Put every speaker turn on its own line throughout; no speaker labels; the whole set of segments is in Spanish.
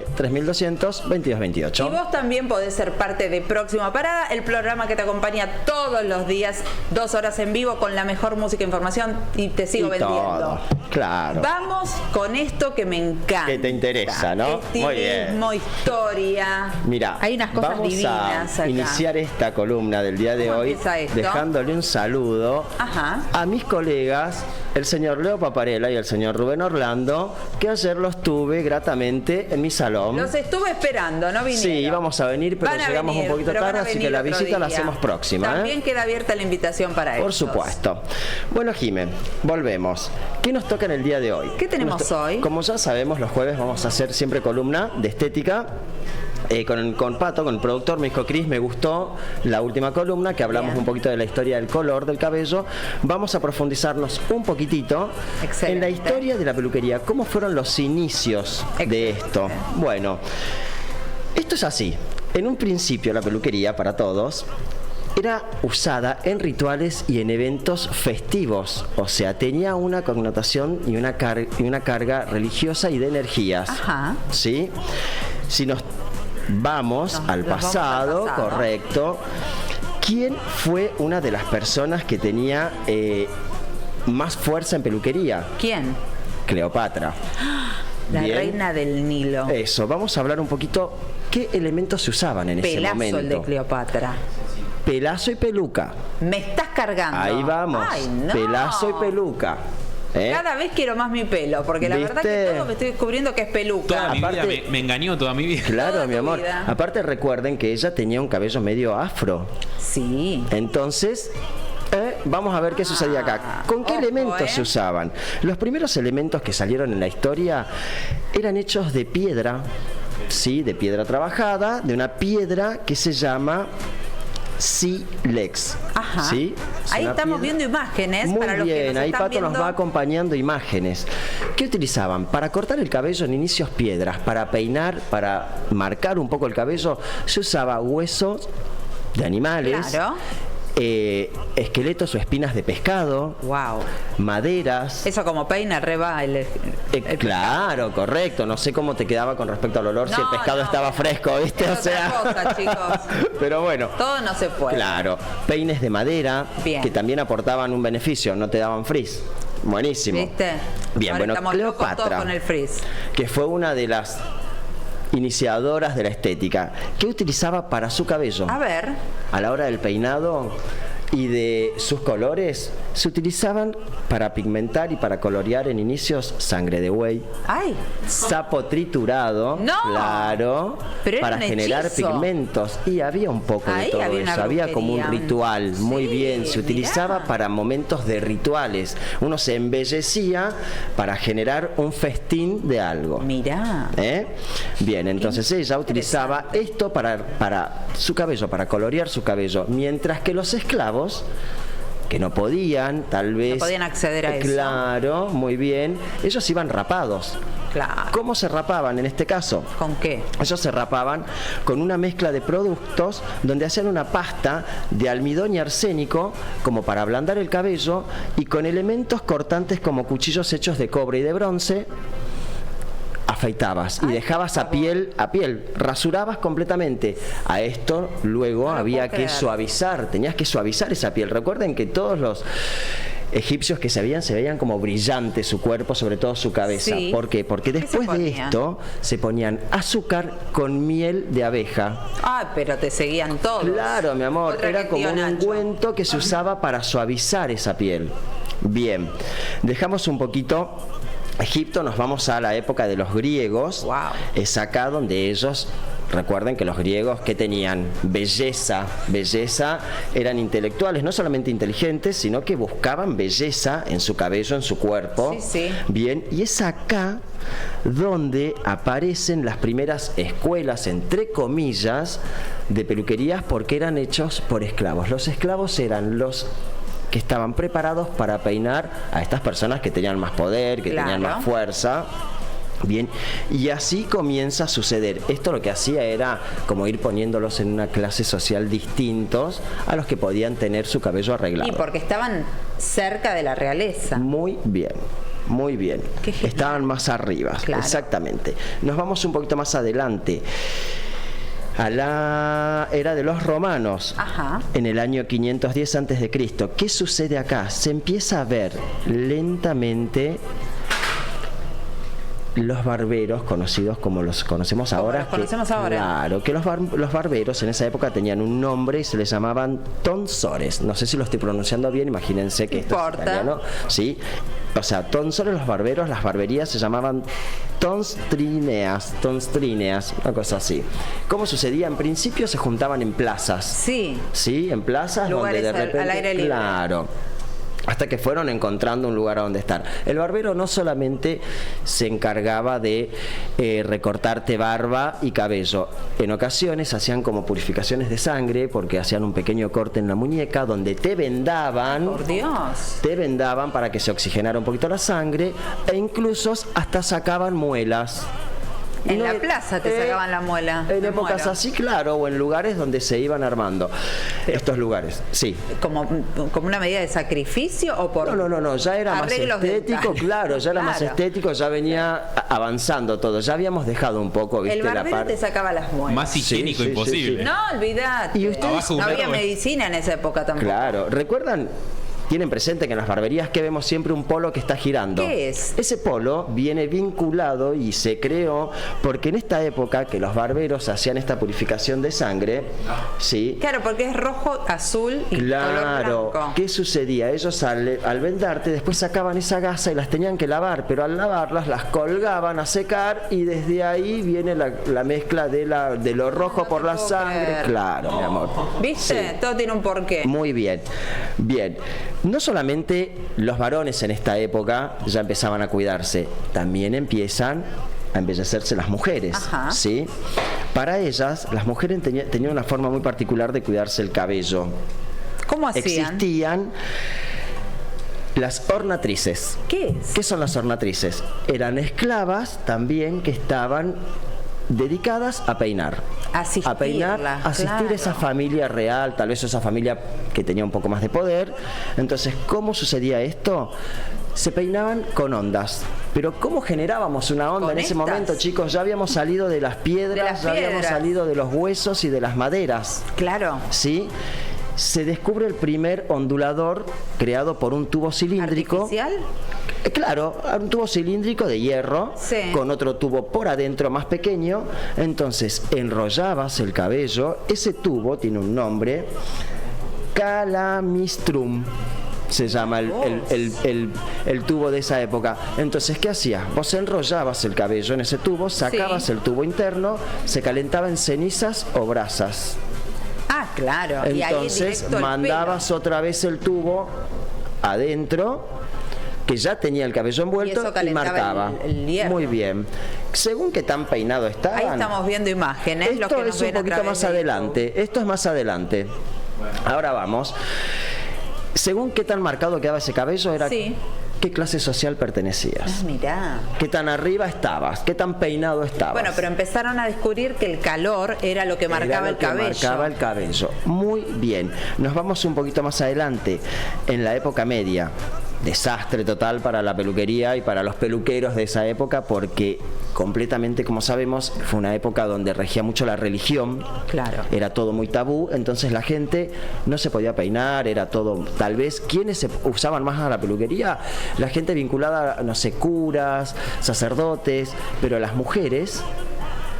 3200 2228.
Y vos también podés ser parte de Próxima Parada, el programa que te acompaña todos los días, 2 horas en vivo con la mejor música e información y te sigo vendiendo.
Todo, claro.
Vamos con esto que me encanta.
Que te interesa, ¿no? Muy bien.
Estilismo, historia.
Mira,
hay unas cosas
vamos
divinas
a
acá.
iniciar esta columna del día de
¿Cómo
hoy
empieza esto?
dejándole un saludo a mis colegas, el señor Leo Paparella y el señor Rubén Orlando, que ayer los tuve gratamente en mi salón.
Los estuve esperando, no vinieron.
Sí, íbamos a venir, pero llegamos un poquito tarde, así que la visita la hacemos próxima.
También queda abierta la invitación para ellos.
Por supuesto. Bueno, Jimé, volvemos. ¿Qué nos toca en el día de hoy?
¿Qué tenemos hoy?
Como ya sabemos, los jueves vamos a hacer siempre columna de estética. Con Pato, con el productor, me dijo: Cris, me gustó la última columna, que hablamos un poquito de la historia del color del cabello. Vamos a profundizarnos un poquitito en la historia de la peluquería. ¿Cómo fueron los inicios de esto? Bueno, esto es así. En un principio la peluquería, para todos, era usada en rituales y en eventos festivos, o sea, tenía una connotación y una carga religiosa y de energías.
Ajá.
¿Sí? Si nos vamos al pasado, correcto. ¿Quién fue una de las personas que tenía más fuerza en peluquería?
¿Quién?
Cleopatra.
La reina del Nilo.
Eso, vamos a hablar un poquito qué elementos se usaban en ese momento.
Pelazo el de Cleopatra.
Pelazo y peluca.
Me estás cargando.
Ahí vamos.
Ay, no.
Pelazo y peluca.
Cada vez quiero más mi pelo, porque la verdad que todo me estoy descubriendo que es peluca.
Toda mi vida me engañó toda mi vida.
Claro, mi amor. Aparte, recuerden que ella tenía un cabello medio afro.
Sí.
Entonces, vamos a ver qué sucedía acá. ¿Con qué elementos se usaban? Los primeros elementos que salieron en la historia eran hechos de piedra, sí, de piedra trabajada, de una piedra que se llama sílex.
Ajá.
¿Sí?
Ahí estamos viendo imágenes.
Muy
para los
bien,
que nos
ahí
están
Pato nos
viendo.
va acompañando imágenes. ¿Qué utilizaban? Para cortar el cabello en inicios piedras, para peinar, para marcar un poco el cabello, se usaba huesos de animales.
Claro.
Esqueletos o espinas de pescado,
Wow.
maderas.
Eso como peina, reba el
Claro, correcto. No sé cómo te quedaba con respecto al olor, si el pescado estaba fresco, ¿viste?
Es otra cosa, chicos.
Pero bueno.
Todo no se puede.
Claro. Peines de madera, que también aportaban un beneficio, no te daban frizz. Buenísimo.
¿Viste?
Bien,
ahora
bueno,
estamos locos todos
Cleopatra,
con el frizz,
que fue una de las iniciadoras de la estética, ¿qué utilizaba para su cabello?
A ver.
A la hora del peinado y de sus colores, se utilizaban para pigmentar y para colorear en inicios sangre de buey,
¡ay!
sapo triturado,
¡no!
Claro,
pero
para generar pigmentos. Y había un poco de todo eso, había como un ritual, muy bien, se utilizaba para momentos de rituales. Uno se embellecía para generar un festín de algo.
Mirá.
Bien, entonces ella utilizaba esto para su cabello, para colorear su cabello, mientras que los esclavos, que no podían, tal vez...
No podían acceder a eso.
Claro, muy bien. Ellos iban rapados.
Claro.
¿Cómo se rapaban en este caso?
¿Con qué?
Ellos se rapaban con una mezcla de productos donde hacían una pasta de almidón y arsénico como para ablandar el cabello y con elementos cortantes como cuchillos hechos de cobre y de bronce. Afeitabas y dejabas a piel, rasurabas completamente. A esto luego había que suavizar, tenías que suavizar esa piel. Recuerden que todos los egipcios que se veían como brillante su cuerpo, sobre todo su cabeza.
Sí.
¿Por qué? Porque después de esto se ponían azúcar con miel de abeja.
Ah, pero te seguían todos.
Claro, mi amor, era como un ungüento que se usaba para suavizar esa piel. Bien, dejamos un poquito Egipto, nos vamos a la época de los griegos.
Wow.
Es acá donde ellos, recuerden que los griegos que tenían belleza, eran intelectuales, no solamente inteligentes, sino que buscaban belleza en su cabello, en su cuerpo.
Sí.
Bien, y es acá donde aparecen las primeras escuelas, entre comillas, de peluquerías, porque eran hechos por esclavos. Los esclavos eran los que estaban preparados para peinar a estas personas que tenían más poder, que tenían más fuerza. Bien, y así comienza a suceder. Esto lo que hacía era como ir poniéndolos en una clase social distintos a los que podían tener su cabello arreglado.
Y porque estaban cerca de la realeza.
Muy bien. Muy bien.
Qué genial.
Estaban más arriba.
Claro.
Exactamente. Nos vamos un poquito más adelante. A la era de los romanos,
Ajá.
en el año 510 a.C. ¿Qué sucede acá? Se empieza a ver lentamente los barberos, conocidos como los conocemos
Como
ahora.
los conocemos ahora.
Claro, que los barberos en esa época tenían un nombre y se les llamaban tonsores. No sé si lo estoy pronunciando bien, imagínense que esto es
Importa.
italiano. Sí, o sea, tonsores, los barberos, las barberías se llamaban tonstrineas, una cosa así. ¿Cómo sucedía? En principio se juntaban en plazas.
Sí.
Sí, en plazas
Lugares
donde de repente,
al aire libre.
claro, hasta que fueron encontrando un lugar a donde estar. El barbero no solamente se encargaba de recortarte barba y cabello. En ocasiones hacían como purificaciones de sangre, porque hacían un pequeño corte en la muñeca donde te vendaban.
Por Dios.
Te vendaban para que se oxigenara un poquito la sangre, e incluso hasta sacaban muelas.
En
No,
la plaza te sacaban la muela.
En
Me
épocas
muero.
así, claro, o en lugares donde se iban armando estos lugares. Sí.
Como una medida de sacrificio o por
No, ya era más
arreglos
estético,
dentales?
claro, ya era más
Claro.
estético, ya venía avanzando todo, ya habíamos dejado un poco, viste,
El
la
barbero
parte.
te sacaba las muelas.
Más higiénico
sí,
imposible.
sí.
No, olvidate.
¿Y ustedes?
Abajo de un
No había
árbol.
medicina en esa época tampoco.
Claro, ¿recuerdan? Tienen presente que en las barberías que vemos siempre un polo que está girando.
¿Qué es?
Ese polo viene vinculado y se creó porque en esta época que los barberos hacían esta purificación de sangre, ¿sí?
Claro, porque es rojo, azul y color
Claro,
blanco.
¿qué sucedía? Ellos al vendarte después sacaban esa gasa y las tenían que lavar, pero al lavarlas las colgaban a secar y desde ahí viene la mezcla de lo rojo
No
por
te
la
puedo
sangre.
creer.
Claro, mi amor.
¿Viste?
Sí.
Todo tiene un porqué.
Muy bien, bien. No solamente los varones en esta época ya empezaban a cuidarse, también empiezan a embellecerse las mujeres,
Ajá.
¿sí? Para ellas, las mujeres tenían una forma muy particular de cuidarse el cabello.
¿Cómo hacían?
Existían las ornatrices.
¿Qué es?
¿Qué son las ornatrices? Eran esclavas también que estaban dedicadas a peinar.
Asistirla,
A peinar, asistir
claro.
a esa familia real, tal vez esa familia que tenía un poco más de poder. Entonces, ¿cómo sucedía esto? Se peinaban con ondas. Pero ¿cómo generábamos una onda
¿Con
en ese
estas?
momento, chicos? Ya habíamos salido de las piedras,
De las
ya habíamos
piedras.
salido de los huesos y de las maderas.
Claro.
¿Sí? Se descubre el primer ondulador creado por un tubo cilíndrico.
¿Artificial?
Claro, un tubo cilíndrico de hierro,
Sí.
con otro tubo por adentro más pequeño. Entonces enrollabas el cabello. Ese tubo tiene un nombre, calamistrum. Se llama el tubo de esa época. Entonces, ¿qué hacías? Vos enrollabas el cabello en ese tubo, sacabas
Sí.
el tubo interno, se calentaba en cenizas o brasas.
Ah, claro. Y ahí
Entonces
directo el
mandabas otra vez el tubo adentro, que ya tenía el cabello envuelto
eso
y
calentaba
marcaba.
el hierro.
Muy bien. Según qué tan peinado estaban.
pelo. Ahí estamos viendo imágenes. los
Esto
que nos
es un
ven a
poquito
través
más
de
adelante. Esto es más adelante. Ahora vamos. Según qué tan marcado quedaba ese cabello, era
Sí.
qué clase social
YouTube.
pertenecías.
Mirá.
Qué tan arriba estabas, qué tan peinado estabas.
Bueno, pero empezaron a descubrir que el calor era lo que marcaba
Era
el
lo que
cabello.
marcaba el cabello. Muy bien. Nos vamos un poquito más adelante, en la época media. Desastre total para la peluquería y para los peluqueros de esa época, porque completamente, como sabemos, fue una época donde regía mucho la religión.
Claro.
Era todo muy tabú, entonces la gente no se podía peinar, era todo, tal vez, ¿quiénes se usaban más a la peluquería? La gente vinculada, no sé, curas, sacerdotes, pero las mujeres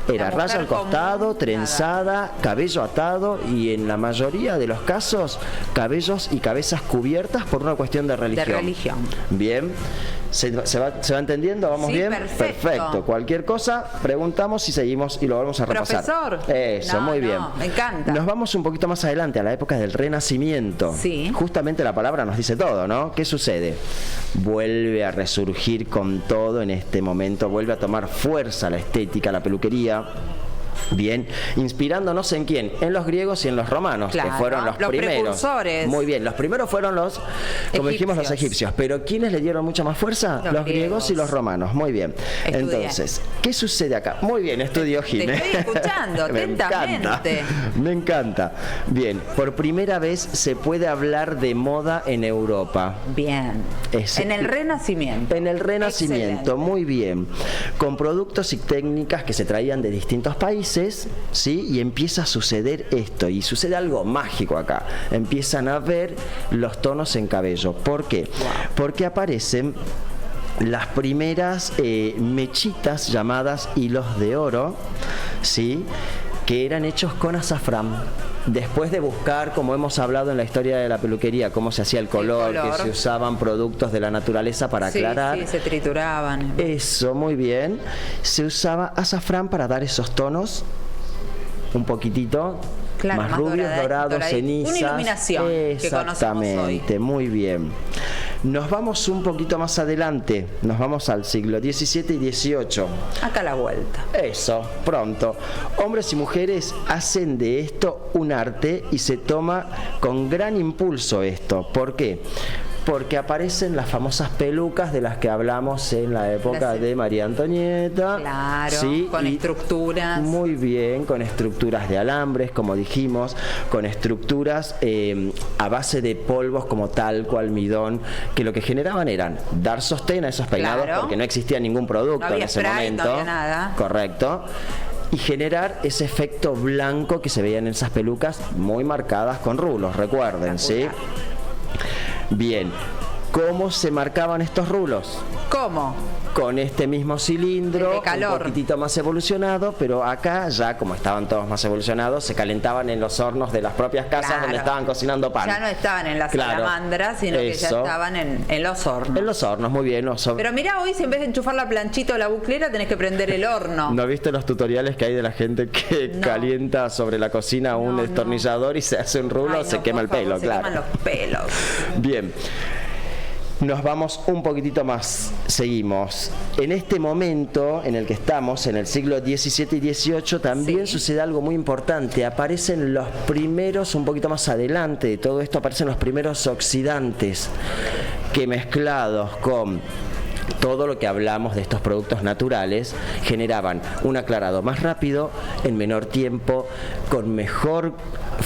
era
mujer
raya al costado,
común,
trenzada, cabello atado y en la mayoría de los casos cabellos y cabezas cubiertas por una cuestión de religión.
religión.
Bien, ¿se va entendiendo? ¿Vamos
Sí,
bien?
perfecto.
Cualquier cosa, preguntamos y seguimos y lo vamos a repasar.
Profesor.
Eso,
No,
muy
no,
bien.
me encanta.
Nos vamos un poquito más adelante, a la época del Renacimiento.
Sí.
Justamente la palabra nos dice todo, ¿no? ¿Qué sucede? Vuelve a resurgir con todo en este momento, vuelve a tomar fuerza la estética, la peluquería. Bien, inspirándonos en quién, en los griegos y en los romanos,
Claro,
que fueron los primeros.
precursores.
Muy bien, los primeros fueron los, como dijimos, los egipcios. Pero ¿quiénes le dieron mucha más fuerza? Los griegos y los romanos. Muy bien.
Estudié.
Entonces, ¿qué sucede acá? Muy bien, estudió Jimé.
Te estoy escuchando atentamente.
Me encanta. Bien, por primera vez se puede hablar de moda en Europa.
Bien. En el Renacimiento.
En el Renacimiento,
Excelente.
muy bien. Con productos y técnicas que se traían de distintos países, ¿sí? Y empieza a suceder esto, y sucede algo mágico acá. Empiezan a ver los tonos en cabello. ¿Por qué?
Wow.
Porque aparecen las primeras mechitas llamadas hilos de oro, ¿sí? Que eran hechos con azafrán. Después de buscar, como hemos hablado en la historia de la peluquería, cómo se hacía el color, que se usaban productos de la naturaleza para aclarar.
Sí, se trituraban.
Eso, muy bien. Se usaba azafrán para dar esos tonos un poquitito más rubios, dorados, cenizas.
Una iluminación que conocemos hoy.
Exactamente, muy bien. Nos vamos un poquito más adelante, nos vamos al siglo XVII y XVIII.
Acá a la vuelta.
Eso, pronto. Hombres y mujeres hacen de esto un arte y se toma con gran impulso esto. ¿Por qué? Porque aparecen las famosas pelucas de las que hablamos en la época de María Antonieta.
Claro,
¿sí?
con estructuras.
Muy bien, con estructuras de alambres, como dijimos, con estructuras a base de polvos como talco, almidón, que lo que generaban eran dar sostén a esos peinados,
Claro.
porque no existía ningún producto
No había
en ese
spray,
momento.
no había nada.
Correcto. Y generar ese efecto blanco que se veía en esas pelucas muy marcadas con rulos, recuerden, ¿sí? Bien, ¿cómo se marcaban estos rulos?
¿Cómo?
Con este mismo cilindro,
De calor.
un poquitito más evolucionado, pero acá ya como estaban todos más evolucionados, se calentaban en los hornos de las propias casas
Claro.
donde estaban cocinando pan.
Ya no estaban en las
Claro.
salamandras, sino que ya
Eso.
estaban en los hornos.
En los hornos, muy bien.
Pero mirá, hoy si en vez de enchufar la planchita o la buclera tenés que prender el horno.
¿No viste los tutoriales que hay de la gente que
No.
calienta sobre la cocina un
No,
destornillador y se hace un rulo?
Ay, no,
se quema el
por favor,
pelo,
se
claro.
queman los pelos.
Bien. Nos vamos un poquitito más, seguimos. En este momento en el que estamos, en el siglo XVII y XVIII, también sucede algo muy importante. Aparecen los primeros, un poquito más adelante de todo esto, aparecen los primeros oxidantes que mezclados con todo lo que hablamos de estos productos naturales generaban un aclarado más rápido, en menor tiempo, con mejor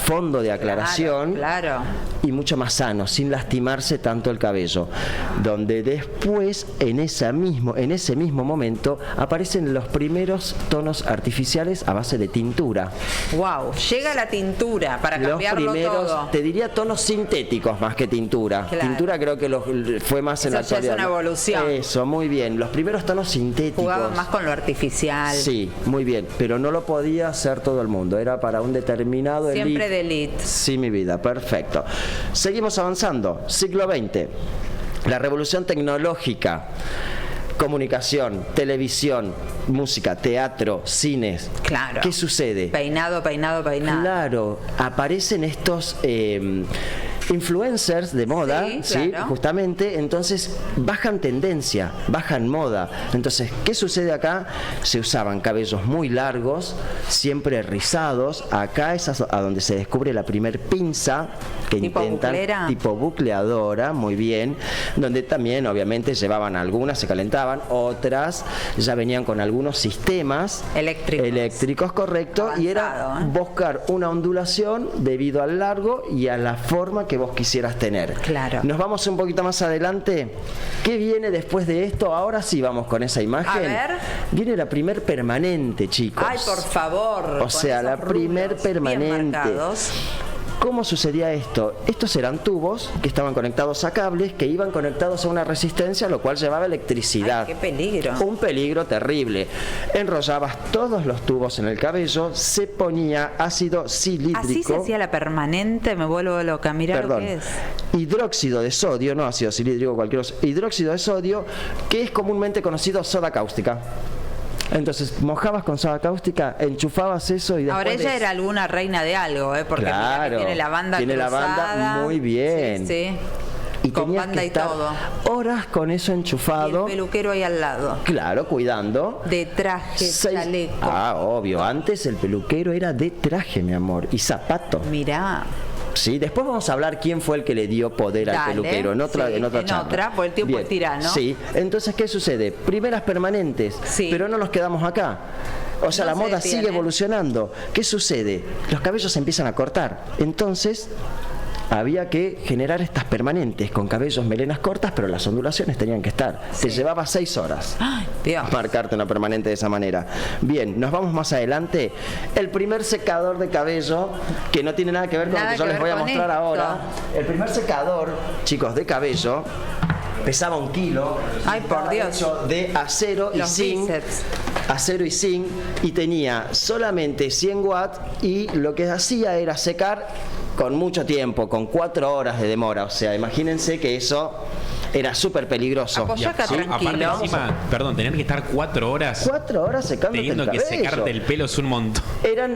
fondo de aclaración.
Claro.
Y mucho más sano, sin lastimarse tanto el cabello, donde después en ese mismo momento aparecen los primeros tonos artificiales a base de tintura.
Wow, llega la tintura para
Los
cambiarlo
primeros,
todo.
te diría tonos sintéticos más que tintura.
Claro.
Tintura creo que fue más en la
Eso ya es
actualidad.
una
¿no?
evolución.
Eso, muy bien. Los primeros tonos sintéticos.
Jugaban más con lo artificial.
Sí, muy bien, pero no lo podía hacer todo el mundo, era para un determinado
Siempre de elite.
Sí, mi vida, perfecto. Seguimos avanzando, siglo XX, la revolución tecnológica, comunicación, televisión, música, teatro, cines.
Claro.
¿Qué sucede?
Peinado.
Claro, aparecen estos influencers de moda,
Sí, claro.
justamente, entonces bajan tendencia, bajan moda. Entonces, ¿qué sucede acá? Se usaban cabellos muy largos, siempre rizados. Acá es a donde se descubre la primer pinza que
¿Tipo
intentan,
buclera?
tipo bucleadora, muy bien, donde también obviamente llevaban algunas, se calentaban, otras ya venían con algunos sistemas eléctricos, correcto,
Avanzado,
y era
¿eh?
buscar una ondulación debido al largo y a la forma que vos quisieras tener.
Claro.
Nos vamos un poquito más adelante. ¿Qué viene después de esto? Ahora sí vamos con esa imagen.
A ver.
Viene la primer permanente, chicos.
Ay, por favor.
O sea, la primer
rulos bien
permanente.
marcados.
¿Cómo sucedía esto? Estos eran tubos que estaban conectados a cables que iban conectados a una resistencia, lo cual llevaba electricidad.
Ay, qué peligro.
Un peligro terrible. Enrollabas todos los tubos en el cabello, se ponía ácido cilíndrico.
Así se hacía la permanente, me vuelvo loca. Mirá
Perdón,
lo que es.
hidróxido de sodio, no ácido cilíndrico, cualquier otro, hidróxido de sodio, que es comúnmente conocido soda cáustica. Entonces, mojabas con soda cáustica, enchufabas eso y después...
Ahora ella era alguna reina de algo, porque mira que
Claro,
tiene la banda
tiene la
cruzada.
banda muy bien.
Sí, sí.
y
Con
tenías
banda
que
y
estar
todo.
horas con eso
Y el
enchufado.
peluquero ahí al lado.
Claro, cuidando.
De traje, chaleco.
Obvio. Antes el peluquero era de traje, mi amor, y zapato.
Mirá.
Sí, después vamos a hablar quién fue el que le dio poder al
Dale,
peluquero en otra,
sí,
en otra
en
charla.
otra, porque el tiempo
Bien,
es tirano.
Sí, entonces ¿qué sucede? Primeras permanentes,
Sí.
pero no nos quedamos acá. O sea,
No
la
se
moda
detiene.
sigue evolucionando. ¿Qué sucede? Los cabellos se empiezan a cortar. Entonces había que generar estas permanentes con cabellos, melenas cortas, pero las ondulaciones tenían que estar. Te llevaba 6 horas.
Ay, Dios.
Marcarte una permanente de esa manera. Bien, nos vamos más adelante. El primer secador de cabello, que no tiene nada que ver con
Nada
lo que yo
que
les
ver
voy a
con
mostrar
esto.
ahora. El primer secador, chicos, de cabello, pesaba 1 kilo.
Ay, por
Estaba
Dios.
hecho de acero y
Los
zinc.
bíceps.
Acero y zinc, y tenía solamente 100 watts, y lo que hacía era secar con mucho tiempo, con 4 horas de demora. O sea, imagínense que eso era súper peligroso.
Apoyá acá,
¿Sí?
Aparte,
tranquilo.
encima, perdón, tener que estar 4 horas
4 horas secándote
teniendo
el
que
cabello.
secarte el pelo es un montón.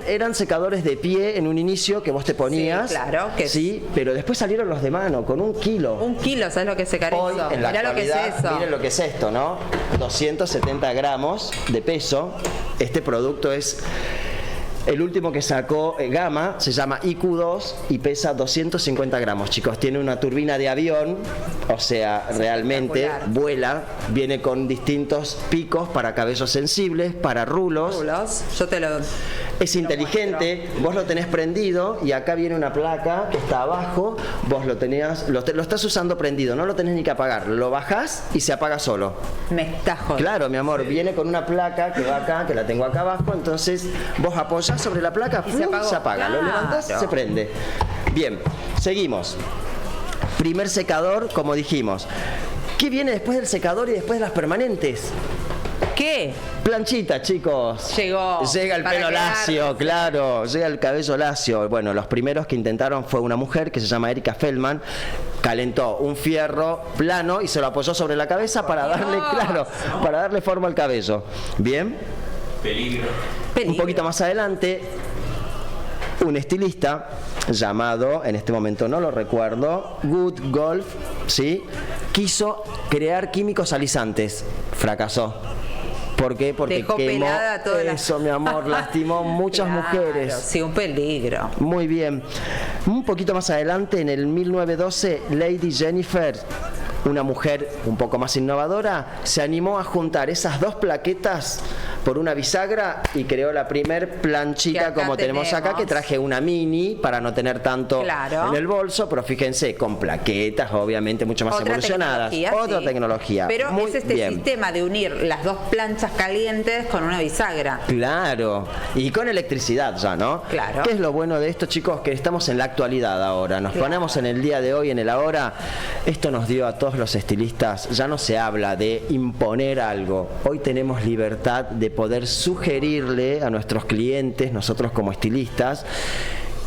Eran secadores de pie en un inicio que vos te ponías.
Sí, claro, que-
sí, pero después salieron los de mano con 1 kilo.
1 kilo, ¿sabes lo que es secar
Hoy,
eso?
en la
Mirá lo que es
actualidad,
eso.
miren lo que es esto, ¿no? 270 gramos de peso. Este producto es el último que sacó Gama, se llama IQ2 y pesa 250 gramos, chicos. Tiene una turbina de avión, o sea, realmente
espectacular.
vuela. Viene con distintos picos para cabellos sensibles, para rulos.
Rulos, yo te lo...
Es inteligente, vos lo tenés prendido y acá viene una placa que está abajo, vos lo tenías, lo estás usando prendido, no lo tenés ni que apagar, lo bajás y se apaga solo.
Me está jodiendo.
Claro, mi amor, viene con una placa que va acá, que la tengo acá abajo, entonces vos apoyás sobre la placa,
Y
¡flum!
se apagó.
Se apaga, lo
Claro.
levantás, se prende. Bien, seguimos. Primer secador, como dijimos. ¿Qué viene después del secador y después de las permanentes?
¿Qué?
Planchita, chicos.
Llegó.
Llega el
Para
pelo
quedarse.
lacio, claro. Llega el cabello lacio. Bueno, los primeros que intentaron fue una mujer que se llama Erika Feldman. Calentó un fierro plano y se lo apoyó sobre la cabeza para darle,
Dios.
claro, para darle forma al cabello. Bien.
Peligro.
Un poquito más adelante, un estilista llamado, en este momento no lo recuerdo, Good Golf, ¿sí? Quiso crear químicos alisantes. Fracasó. ¿Por qué? Porque
Dejó
quemó
pelada a todas las-
eso, mi amor, lastimó muchas
Claro,
mujeres.
Sí, un peligro.
Muy bien. Un poquito más adelante, en el 1912, Lady Jennifer, una mujer un poco más innovadora, se animó a juntar esas 2 plaquetas por una bisagra y creó la primer
Que
planchita
acá
como tenemos acá,
tenemos.
que traje una mini para no tener tanto
Claro.
en el bolso, pero fíjense, con plaquetas obviamente mucho más
Otra
evolucionadas.
tecnología,
Otra
sí.
tecnología.
Pero
Muy
es este
bien.
sistema de unir las 2 planchas calientes con una bisagra.
Claro, y con electricidad ya, ¿no?
Claro.
¿Qué es lo bueno de esto, chicos? Que estamos en la actualidad ahora, nos
Claro.
ponemos en el día de hoy, en el ahora. Esto nos dio a todos los estilistas, ya no se habla de imponer algo. Hoy tenemos libertad de poder sugerirle a nuestros clientes, nosotros como estilistas,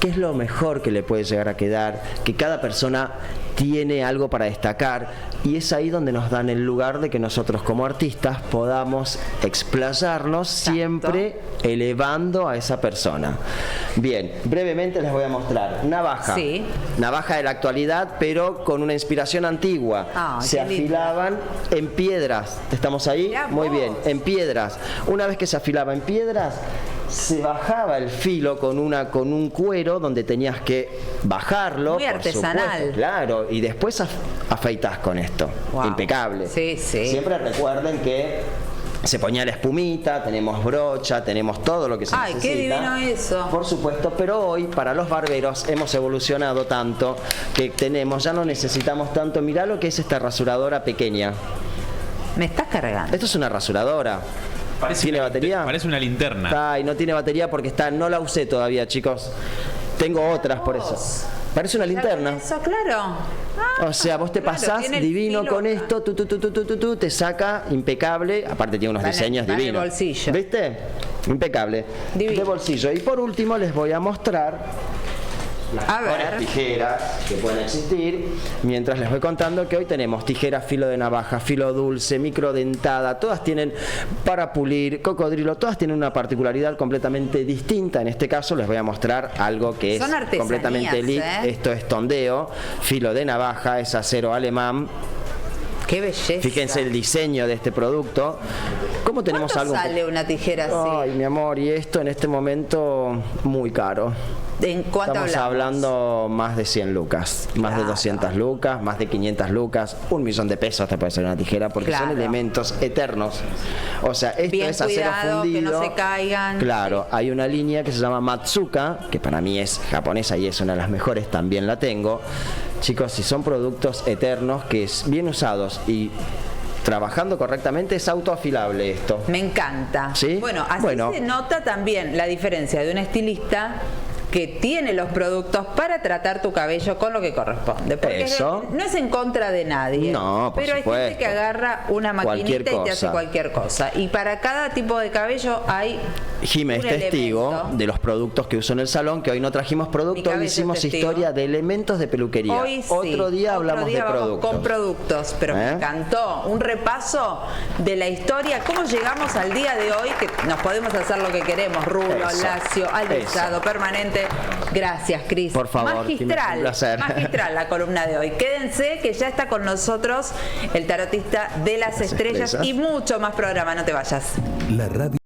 qué es lo mejor que le puede llegar a quedar, que cada persona tiene algo para destacar, y es ahí donde nos dan el lugar de que nosotros como artistas podamos explayarnos siempre elevando a esa persona. Bien, brevemente les voy a mostrar navaja.
Sí.
Navaja de la actualidad, pero con una inspiración antigua.
Ah,
Se
qué lindo.
afilaban en piedras. ¿Estamos ahí?
Mirá
Muy
vos.
bien, en piedras. Una vez que se afilaba en piedras, se bajaba el filo con un cuero donde tenías que bajarlo.
Muy
por
artesanal.
supuesto, claro, y después afeitas con esto.
Wow.
Impecable.
Sí, sí.
Siempre recuerden que se ponía la espumita, tenemos brocha, tenemos todo lo que se
Ay,
necesita.
qué divino eso.
Por supuesto, pero hoy para los barberos hemos evolucionado tanto que ya no necesitamos tanto. Mirá lo que es esta rasuradora pequeña.
Me estás cargando.
Esto es una rasuradora. ¿Tiene batería?
Parece una linterna.
Ay, no tiene batería porque no la usé todavía, chicos. Tengo otras por eso. Parece una linterna.
Eso, claro.
O sea, vos te
Claro,
pasás
tiene el
divino
filo
con
acá.
esto, te saca impecable. Aparte tiene unos
Va en el-
diseños
va en el
divinos.
bolsillo.
¿Viste? Impecable.
Divino.
De bolsillo. Y por último les voy a mostrar las
A
mejores
ver.
tijeras que pueden existir, mientras les voy contando que hoy tenemos tijeras filo de navaja, filo dulce, microdentada, todas tienen para pulir, cocodrilo, todas tienen una particularidad completamente distinta. En este caso les voy a mostrar algo que
Son
es
artesanías,
completamente elite. Esto es tondeo, filo de navaja, es acero alemán.
¡Qué belleza!
Fíjense el diseño de este producto. ¿Cómo tenemos
¿Cuánto
algo?
sale una tijera así?
Ay, mi amor, y esto en este momento muy caro.
¿En cuánto
Estamos hablando más de 100 lucas, más de
Claro.
200 lucas, más de 500 lucas, 1.000.000 de pesos te puede salir una tijera porque son
Claro.
elementos eternos. O sea, esto
Bien
es acero
cuidado,
fundido.
que no se caigan.
Claro, hay una línea que se llama Matsuka, que para mí es japonesa y es una de las mejores, también la tengo. Chicos, si son productos eternos que es bien usados y trabajando correctamente, es autoafilable esto.
Me encanta.
¿Sí?
Bueno, así
Bueno.
se nota también la diferencia de un estilista que tiene los productos para tratar tu cabello con lo que corresponde. Porque
Eso.
no es en contra de nadie.
No, por
pero hay
supuesto.
gente que agarra una
Cualquier
maquinita y te hace
cosa.
cualquier cosa. Y para cada tipo de cabello hay
Jimé es
un
testigo
elemento.
de los productos que uso en el salón, que hoy no trajimos
Mi
productos, hoy
cabeza es
hicimos
testigo.
historia de elementos de peluquería.
Hoy sí.
Otro día hablamos de
vamos
productos.
con productos, pero me
¿Eh?
encantó. Un repaso de la historia, cómo llegamos al día de hoy, que nos podemos hacer lo que queremos, rulo,
Eso.
lacio, alisado, permanente. Gracias, Cris.
Por favor, Jimé,
magistral,
un placer.
magistral la columna de hoy. Quédense que ya está con nosotros el tarotista de las estrellas y mucho más programa, no te vayas.
La radio